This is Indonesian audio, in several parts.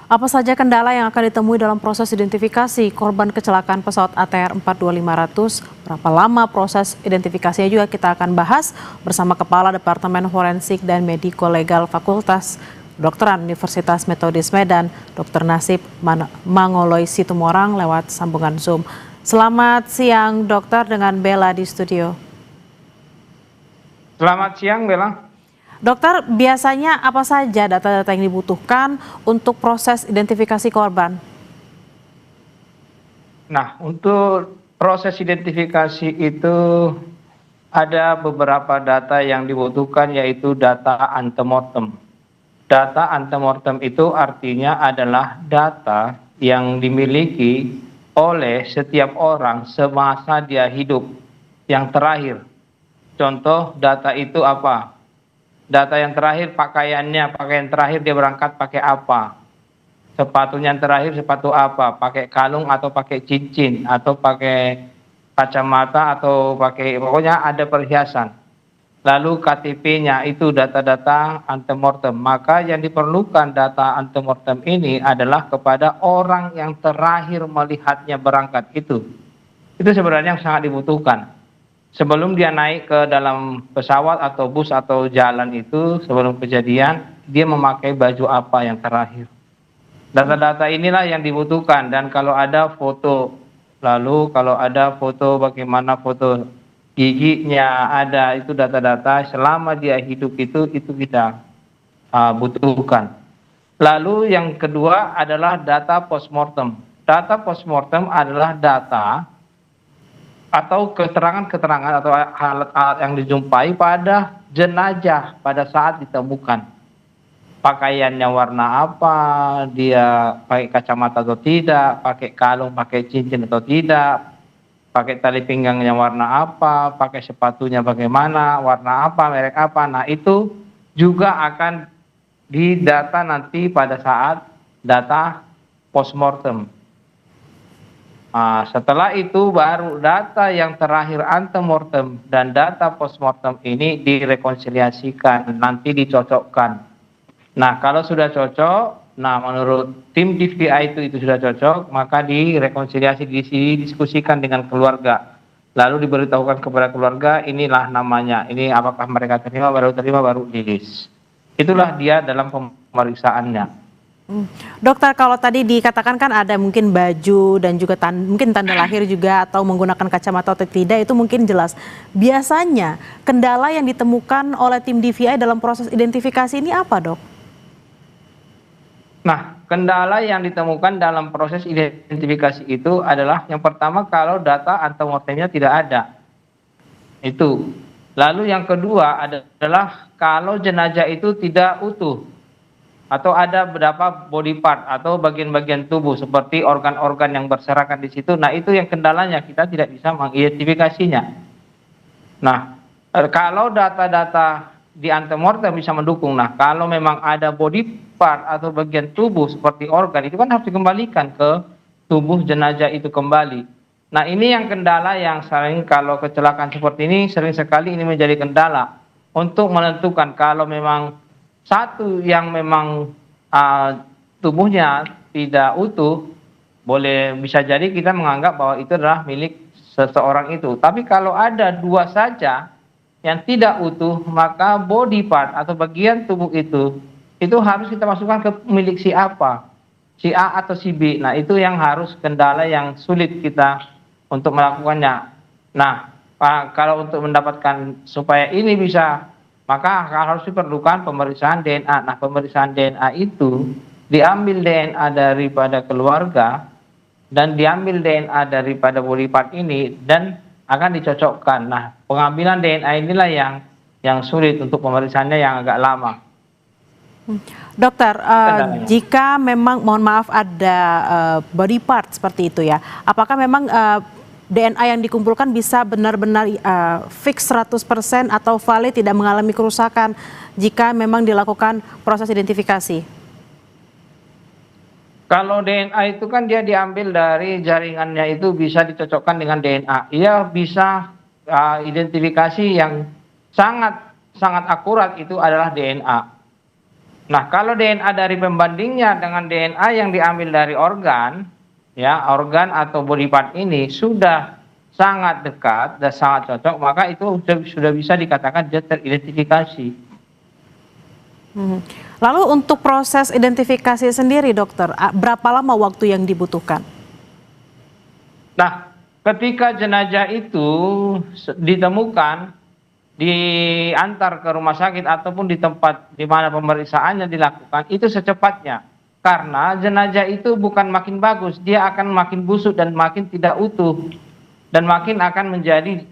Apa saja kendala yang akan ditemui dalam proses identifikasi korban kecelakaan pesawat ATR 42500? Berapa lama proses identifikasinya juga kita akan bahas bersama Kepala Departemen Forensik dan Mediko Legal Fakultas Kedokteran Universitas Metodis Medan, Dr. Nasib Mangoloi Situmorang lewat sambungan Zoom. Selamat siang dokter, dengan Bella di studio. Selamat siang, Bella. Dokter, biasanya apa saja data-data yang dibutuhkan untuk proses identifikasi korban? Nah, untuk proses identifikasi itu ada beberapa data yang dibutuhkan, yaitu data antemortem. Data antemortem itu artinya adalah data yang dimiliki oleh setiap orang semasa dia hidup yang terakhir. Contoh data itu apa? Data yang terakhir pakaiannya, pakaian terakhir dia berangkat pakai apa? Sepatunya yang terakhir sepatu apa? Pakai kalung atau pakai cincin atau pakai kacamata atau pakai, pokoknya ada perhiasan. Lalu KTP-nya, itu data-data antemortem. Maka yang diperlukan data antemortem ini adalah kepada orang yang terakhir melihatnya berangkat itu. Itu sebenarnya yang sangat dibutuhkan. Sebelum dia naik ke dalam pesawat atau bus atau jalan itu, sebelum kejadian, dia memakai baju apa yang terakhir. Data-data inilah yang dibutuhkan, dan kalau ada foto, lalu kalau ada foto bagaimana foto giginya ada, itu data-data selama dia hidup itu kita butuhkan. Lalu yang kedua adalah data postmortem. Data postmortem adalah data atau keterangan-keterangan atau alat-alat yang dijumpai pada jenazah pada saat ditemukan. Pakaiannya warna apa, dia pakai kacamata atau tidak, pakai kalung, pakai cincin atau tidak, pakai tali pinggangnya warna apa, pakai sepatunya bagaimana, warna apa, merek apa. Nah, itu juga akan didata nanti pada saat data postmortem. Setelah itu baru data yang terakhir antemortem dan data postmortem ini direkonsiliasikan, nanti dicocokkan. Nah, kalau sudah cocok, nah menurut tim DVI itu sudah cocok, maka direkonsiliasi, didiskusikan dengan keluarga. Lalu diberitahukan kepada keluarga, inilah namanya, ini apakah mereka terima, baru rilis. Itulah dia dalam pemeriksaannya. Dokter, kalau tadi dikatakan kan ada mungkin baju dan juga mungkin tanda lahir juga, atau menggunakan kacamata atau tidak, itu mungkin jelas. Biasanya kendala yang ditemukan oleh tim DVI dalam proses identifikasi ini apa, dok? Nah, kendala yang ditemukan dalam proses identifikasi itu adalah yang pertama, kalau data antemortemnya tidak ada. Itu. Lalu yang kedua adalah kalau jenazah itu tidak utuh, atau ada beberapa body part atau bagian-bagian tubuh seperti organ-organ yang berserakan di situ. Nah, itu yang kendalanya, kita tidak bisa mengidentifikasinya. Nah, kalau data-data di antemortem bisa mendukung. Nah, kalau memang ada body part atau bagian tubuh seperti organ, itu kan harus dikembalikan ke tubuh jenazah itu kembali. Nah, ini yang kendala yang sering, kalau kecelakaan seperti ini sering sekali ini menjadi kendala untuk menentukan kalau memang satu yang memang tubuhnya tidak utuh, bisa jadi kita menganggap bahwa itu adalah milik seseorang itu. Tapi kalau ada dua saja yang tidak utuh, maka body part atau bagian tubuh itu harus kita masukkan ke milik si apa, si A atau si B. Nah, itu yang harus kendala yang sulit kita untuk melakukannya. Nah, kalau untuk mendapatkan supaya ini bisa, maka harus diperlukan pemeriksaan DNA. Nah, pemeriksaan DNA itu diambil DNA daripada keluarga dan diambil DNA daripada body part ini dan akan dicocokkan. Nah, pengambilan DNA inilah yang sulit, untuk pemeriksaannya yang agak lama. Dokter, jika memang, mohon maaf, ada body part seperti itu ya, apakah memang DNA yang dikumpulkan bisa benar-benar fix 100% atau valid, tidak mengalami kerusakan jika memang dilakukan proses identifikasi? Kalau DNA itu kan dia diambil dari jaringannya, itu bisa dicocokkan dengan DNA. Ia bisa identifikasi yang sangat akurat, itu adalah DNA. Nah, kalau DNA dari pembandingnya dengan DNA yang diambil dari organ, ya, organ atau body part ini sudah sangat dekat dan sangat cocok, maka itu sudah bisa dikatakan dia teridentifikasi. Lalu untuk proses identifikasi sendiri, dokter, berapa lama waktu yang dibutuhkan? Nah, ketika jenazah itu ditemukan, diantar ke rumah sakit ataupun di tempat di mana pemeriksaannya dilakukan, itu secepatnya. Karena jenazah itu bukan makin bagus, dia akan makin busuk dan makin tidak utuh. Dan makin akan menjadi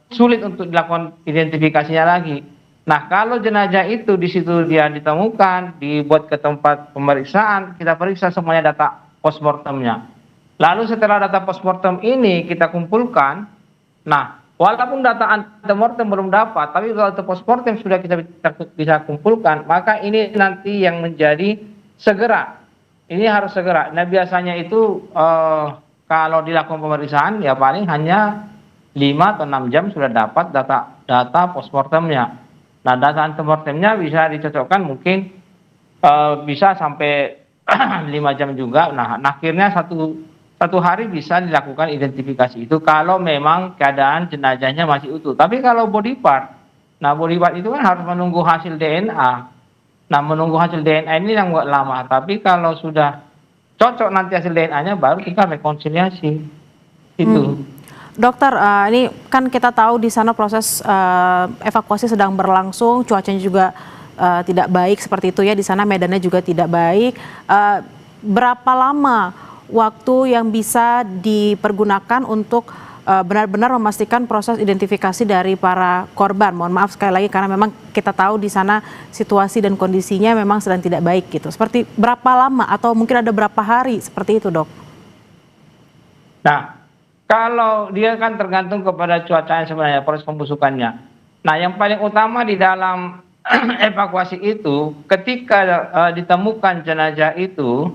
sulit untuk dilakukan identifikasinya lagi. Nah, kalau jenazah itu di situ dia ditemukan, dibuat ke tempat pemeriksaan, kita periksa semuanya data postmortemnya. Lalu setelah data postmortem ini kita kumpulkan, nah, walaupun data antemortem belum dapat, tapi kalau data postmortem sudah kita bisa kumpulkan, maka ini nanti yang menjadi segera. Ini harus segera. Nah, biasanya itu kalau dilakukan pemeriksaan ya paling hanya 5 atau 6 jam sudah dapat data postmortemnya. Nah, data antemortemnya bisa dicocokkan mungkin bisa sampai 5 jam juga. Nah, akhirnya satu hari bisa dilakukan identifikasi itu kalau memang keadaan jenazahnya masih utuh. Tapi kalau body part, nah body part itu kan harus menunggu hasil DNA. Nah, menunggu hasil DNA ini yang buat lama. Tapi kalau sudah cocok nanti hasil DNA-nya baru kita rekonsiliasi. Itu. Dokter, ini kan kita tahu di sana proses evakuasi sedang berlangsung, cuacanya juga tidak baik seperti itu ya, di sana medannya juga tidak baik. Berapa lama waktu yang bisa dipergunakan untuk benar-benar memastikan proses identifikasi dari para korban? Mohon maaf sekali lagi karena memang kita tahu di sana situasi dan kondisinya memang sedang tidak baik gitu. Seperti berapa lama atau mungkin ada berapa hari seperti itu, Dok? Nah, kalau dia kan tergantung kepada cuacanya sebenarnya, proses pembusukannya. Nah, yang paling utama di dalam evakuasi itu, ketika ditemukan jenazah itu,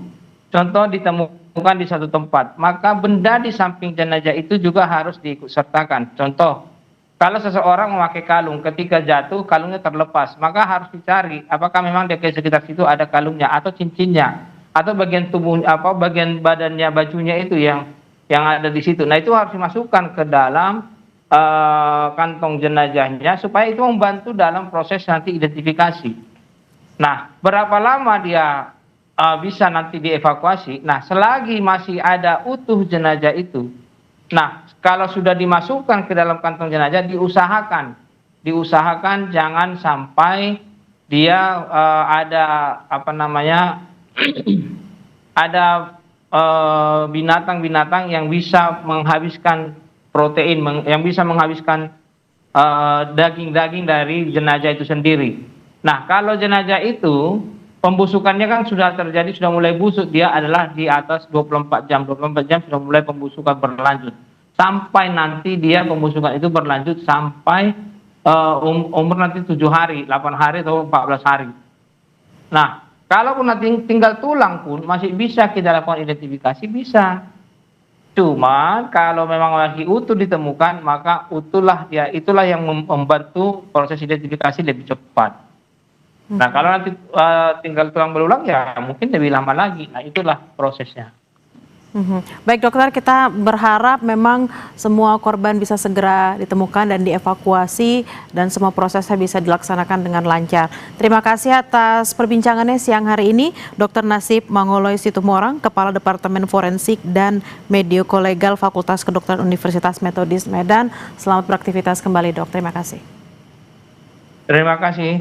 contoh ditemukan di satu tempat, maka benda di samping jenazah itu juga harus diikutsertakan. Contoh, kalau seseorang memakai kalung, ketika jatuh kalungnya terlepas, maka harus dicari apakah memang di sekitar situ ada kalungnya atau cincinnya, atau bagian tubuh bagian badannya, bajunya itu yang ada di situ. Nah, itu harus dimasukkan ke dalam kantong jenazahnya supaya itu membantu dalam proses nanti identifikasi. Nah, berapa lama dia bisa nanti dievakuasi? Nah, selagi masih ada utuh jenazah itu. Nah, kalau sudah dimasukkan ke dalam kantong jenazah, diusahakan jangan sampai dia ada ada binatang-binatang yang bisa menghabiskan protein, yang bisa menghabiskan daging-daging dari jenazah itu sendiri. Nah, kalau jenazah itu pembusukannya kan sudah terjadi, sudah mulai busuk, dia adalah di atas 24 jam. 24 jam sudah mulai pembusukan berlanjut. Sampai nanti dia pembusukan itu berlanjut sampai umur nanti 7 hari, 8 hari atau 14 hari. Nah, kalaupun nanti tinggal tulang pun masih bisa kita lakukan identifikasi, bisa. Cuman kalau memang lagi utuh ditemukan, maka itulah yang membantu proses identifikasi lebih cepat. Nah, kalau nanti tinggal tulang belulang ya mungkin lebih lama lagi. Nah, itulah prosesnya. Baik dokter, kita berharap memang semua korban bisa segera ditemukan dan dievakuasi dan semua prosesnya bisa dilaksanakan dengan lancar. Terima kasih atas perbincangannya siang hari ini, Dr. Nasib Mangoloy Situmorang, Kepala Departemen Forensik dan Mediko-Legal Fakultas Kedokteran Universitas Metodis Medan. Selamat beraktivitas kembali, Dok. Terima kasih. Terima kasih.